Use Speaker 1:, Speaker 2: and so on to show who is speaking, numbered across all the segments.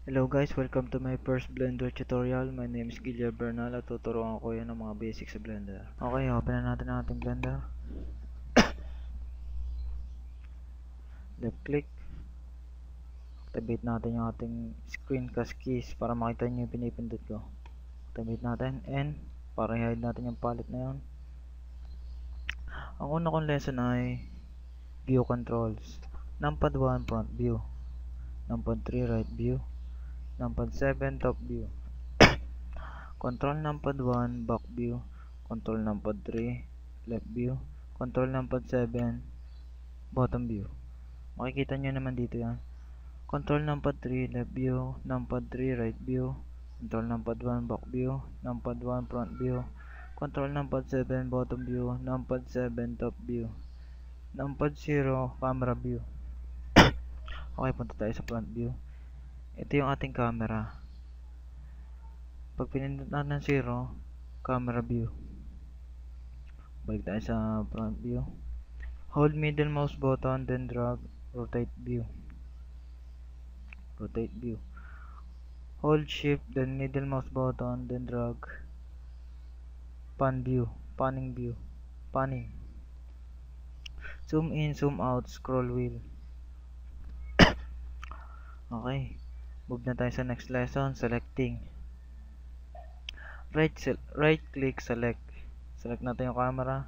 Speaker 1: Hello guys, welcome to my first Blender tutorial. My name is Guillermo Bernal at tuturuan ko yan ng mga basics sa Blender. Okay, open na natin ang ating Blender. Left click. Activate natin yung ating screencast keys para makita nyo yung pinipindot ko. Activate natin N para i-hide natin yung palette na yun. Ang una kong lesson ay view controls. Numpad 1 front view. Numpad 3 right view. Numpad 7 top view. Control numpad 1 back view. Control numpad 3 left view. Control numpad 7 bottom view. Makikita nyo naman dito yan. Control numpad 3 left view. Numpad 3 right view. Control numpad 1 back view. Numpad 1 front view. Control numpad 7 bottom view. Numpad 7 top view. Numpad 0 camera view. Okay, punta tayo sa front view. Ito yung ating camera. Pag pinindot natin ng 0, camera view. Balik tayo sa front view. Hold middle mouse button, then drag, rotate view. Rotate view. Hold shift, then middle mouse button, then drag, pan view, panning view, panning. Zoom in, zoom out, scroll wheel. Okay, move na tayo sa next lesson, selecting. Right click, select. Select natin yung camera.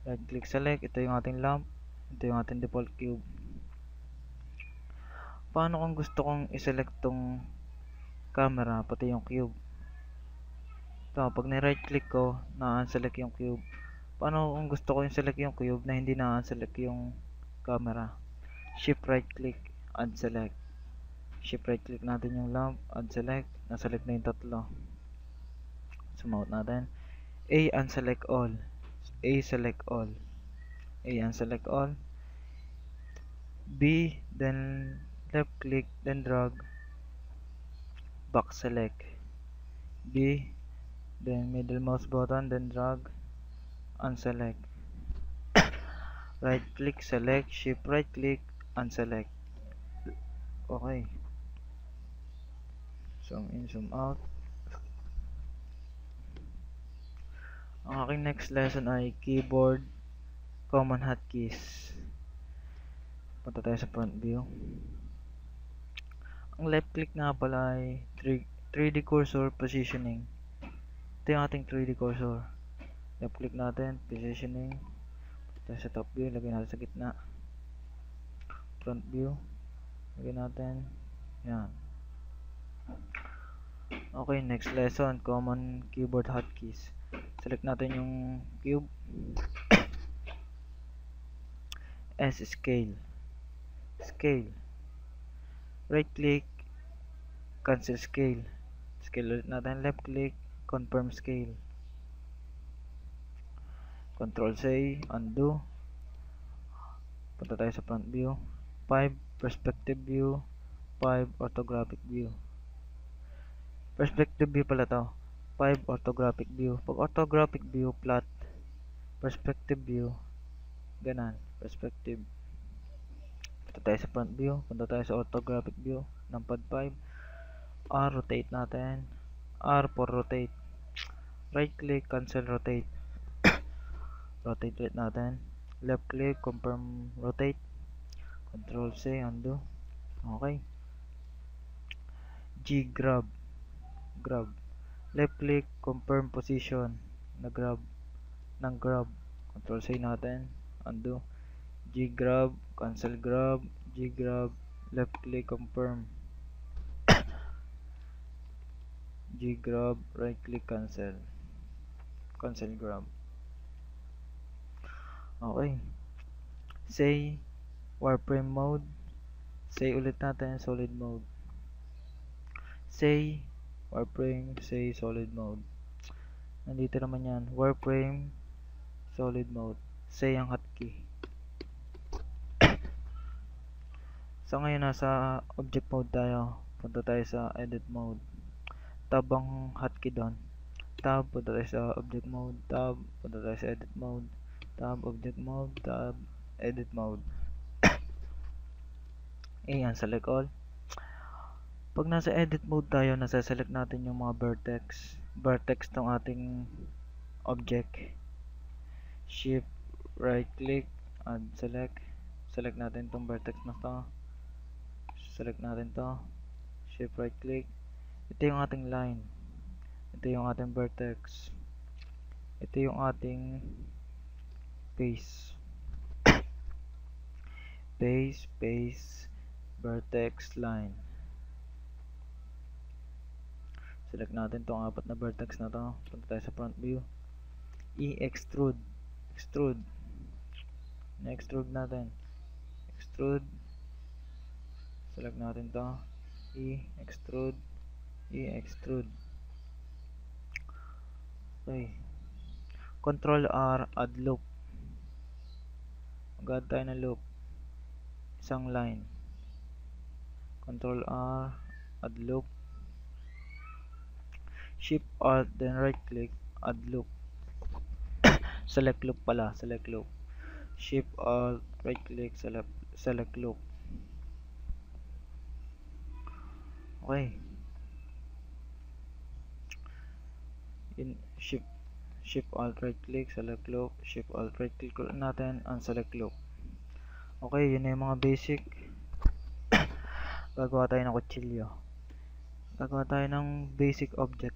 Speaker 1: Right click, select. Ito yung ating lamp. Ito yung ating default cube. Paano kung gusto kong i-select tong camera pati yung cube? Ito, pag ni-right click ko, na-unselect yung cube. Paano kung gusto ko i-select yung cube na hindi na-unselect yung camera? Shift right click, unselect. Shift right click natin yung lamp, unselect. Na-select na yung tatlo. Zoom out natin. A, unselect all. A, select all. A, unselect all. B, then left click, then drag, back select. B, then middle mouse button, then drag, unselect. Right click, select, shift right click, unselect. Okay. Zoom in, zoom out. Ang aking next lesson ay keyboard common hotkeys. Punta tayo sa front view. Ang left click nga pala ay 3D cursor positioning. Ito yung ating 3D cursor. Left click natin, positioning. Punta sa top view, lagay natin sa gitna. Front view, lagay natin. Yan. Okay, next lesson, common keyboard hotkeys. Select natin yung cube. S, scale. Scale. Right click, cancel scale. Scale ulit natin. Left click, confirm scale. Control C, undo. Punta tayo sa front view. 5, perspective view. 5, orthographic view. Perspective view pala to. 5, orthographic view. Pag orthographic view, flat. Perspective view, ganan. Perspective. Punta tayo sa front view. Punta tayo sa orthographic view. Numpad 5. R, rotate natin. R for rotate. Right click, cancel rotate. Rotate ulit natin. Left click, confirm rotate. Control C, undo. Okay. G, grab. Grab. Left click, confirm position. Nag-grab. Nang grab. Control C natin. Undo. G, grab. Cancel grab. G, grab. Left click, confirm. G, grab. Right click, cancel. Cancel grab. Okay. Say wireframe mode. Say ulit natin solid mode. Say wireframe, say solid mode. Nandito naman yan. Wireframe, solid mode. Say ang hotkey. So ngayon nasa object mode tayo. Punta tayo sa edit mode. Tab ang hotkey doon. Tab, punta tayo sa object mode. Tab, punta tayo sa edit mode. Tab, object mode. Tab, edit mode. A, unselect all. Pag nasa edit mode tayo, nasa-select natin yung mga vertex tong ating object. Shift right click, add select natin tong vertex na to, select natin to, shift right click. Ito yung ating line, ito yung ating vertex, ito yung ating face, vertex, line. Select natin tong apat na vertex na to, punta tayo sa front view, extrude, na-extrude natin, select natin to, extrude. Okay, Control R, add loop. Mag-add tayo ng loop, isang line. Control R, add loop. Shift Alt, then right click, add loop. Select loop pala, select loop. Shift Alt, right click, select loop. Okay. Shift Alt, right click, select loop. Shift Alt, right click natin, unselect loop. Okay, yun na yung mga basic. Gagawa tayo ng kutsilyo. Gagawa tayo ng basic object.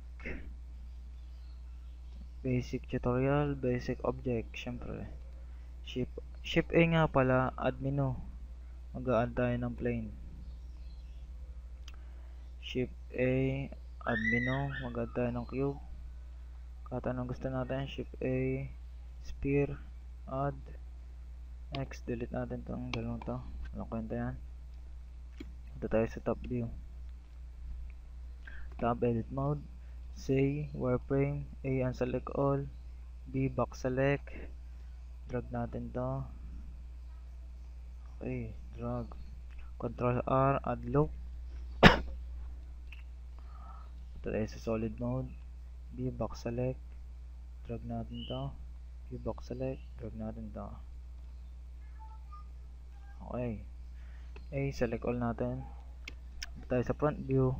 Speaker 1: Basic tutorial, basic object, syempre. Shift A nga pala, add menu. Mag-a-add tayo ng plane. Shift A, add menu, mag-add tayo ng cube. Kahit anong gusto natin, Shift A, sphere, add. Next, delete natin itong dalawang to. Walang kwenta yan. Ito tayo sa top view. Tab edit mode. Say, wireframe, A unselect all, B box select. Drag natin to. Okay, drag. Control R, add loop. Ito tayo sa solid mode. B box select. Drag natin to. B box select. Drag natin to. Okay. A, select all natin. Ito tayo sa front view.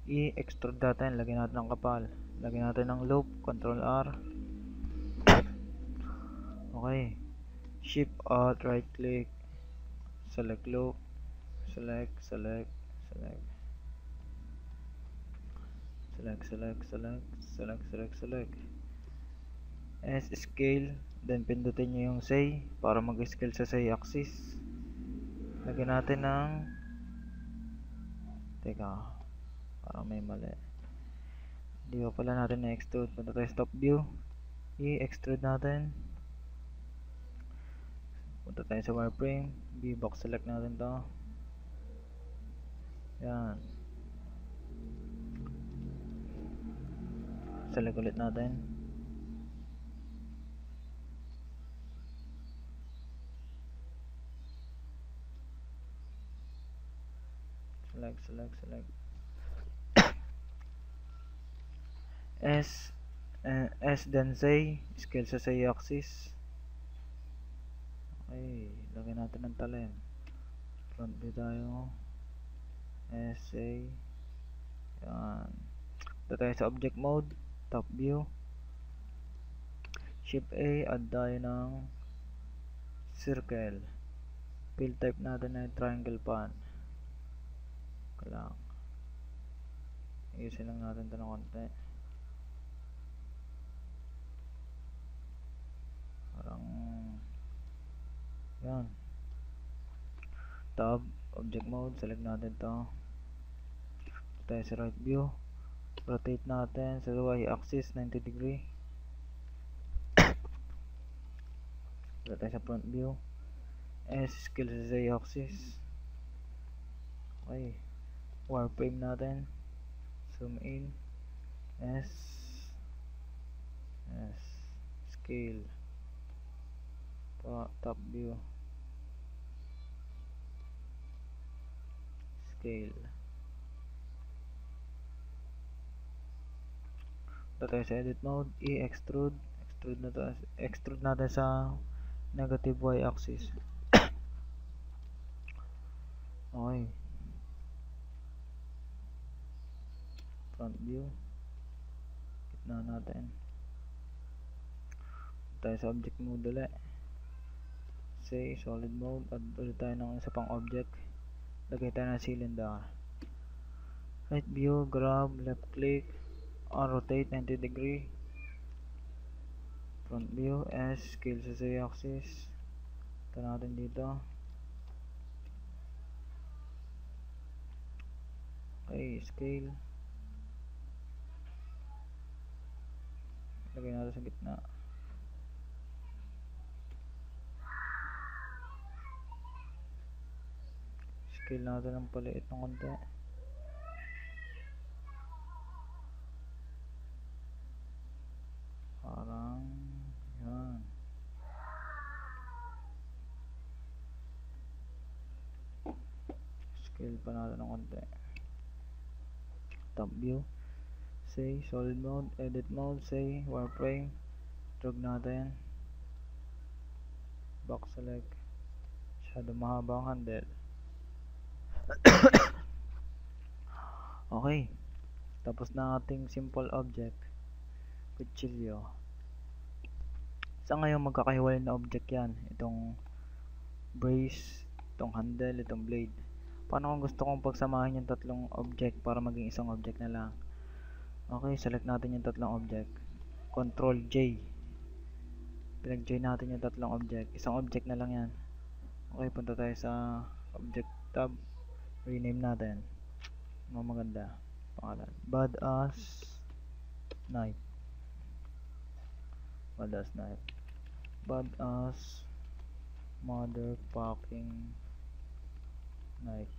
Speaker 1: Extrude natin. Lagyan natin ng kapal. Lagyan natin ng loop. Control R. Okay. Shift Alt, right click. Select loop. Select. S scale. Then pindutin nyo yung say para mag-scale sa say axis. Lagyan natin ng parang may mali. Hindi pa pala natin na-extrude. Punta tayo sa top view. Extrude natin. Punta tayo sa wireframe. B box select natin to. Yan. Select ulit natin. Select. S then say, scale sa say axis. Okay, lagyan natin ng talim. Front view tayo. SA. Yan. Ito tayo sa object mode, top view. Shift A, add tayo ng circle. Fill type natin na triangle pan. Lang. Ayusin lang natin ito ng konti. Parang yan. Tab, object mode, select natin ito. Tayo sa right view. Rotate natin sa Y axis 90 degree. Tayo sa front view. S scale sa Y axis. Okay. Wireframe natin, zoom in, S, scale, top view, scale. Ito tayo sa edit mode, extrude natin sa negative Y axis. Okay. front view, gitna natin. Tayo sa object mode ulit. Say solid mode, add ulit tayo ng isa pang object. Lagay tayo ng cylinder. Right view, grab, left click, rotate 90 degree. Front view, S, scale sa z-axis. Ito natin dito. Okay, scale. Lagay natin sa gitna. Scale natin ng paliit ng konti. Parang yan. Scale pa natin ng konti. Top view, say solid mode, edit mode, say wireframe, drag natin, box select, masyado mahaba ang handle. Okay, tapos na ating simple object, kutsilyo. Sa ngayon magkakahiwalay na object yan, itong brace, itong handle, itong blade. Paano kung gusto kong pagsamahin yung tatlong object para maging isang object na lang? Okay, select natin yung tatlong object, Control J, pinag-J natin yung tatlong object, isang object na lang yan. Okay, punta tayo sa object tab, rename natin, maganda pangalan, badass knife, badass knife, badass motherfucking knife,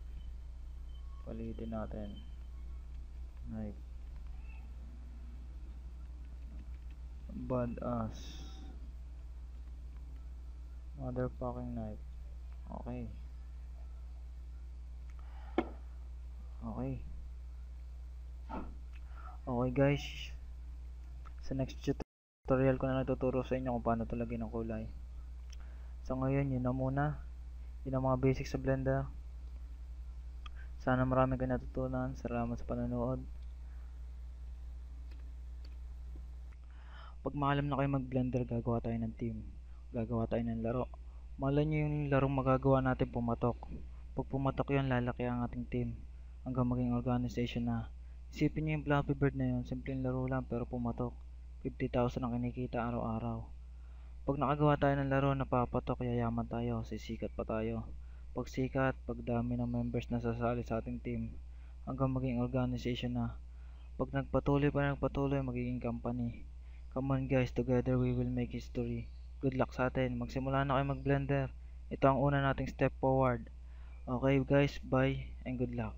Speaker 1: palitin natin, knife, badass motherfucking knife. Okay. Okay guys, sa next tutorial ko na natuturo sa inyo kung paano ito lagyan ng kulay. So ngayon, yun na muna. Yun ang mga basics sa Blender. Sana marami kayo natutunan. Salamat sa panonood. Pag maalam na kayo mag Blender, gagawa tayo ng team, gagawa tayo ng laro. Malay nyo yung larong magagawa natin pumatok. Pag pumatok yun, lalaki ang ating team hanggang maging organization na. Isipin nyo yung Flappy Bird na yun, simpleng laro lang pero pumatok. 50,000 ang kinikita araw-araw. Pag nakagawa tayo ng laro na papatok, yayaman tayo, sisikat pa tayo. Pag sikat, pag dami ng members na sasali sa ating team, hanggang maging organization na. Pag nagpatuloy, magiging company. Come on guys, together we will make history. Good luck sa atin, magsimula na kayo mag Blender. Ito ang una nating step forward. Okay guys, bye and good luck.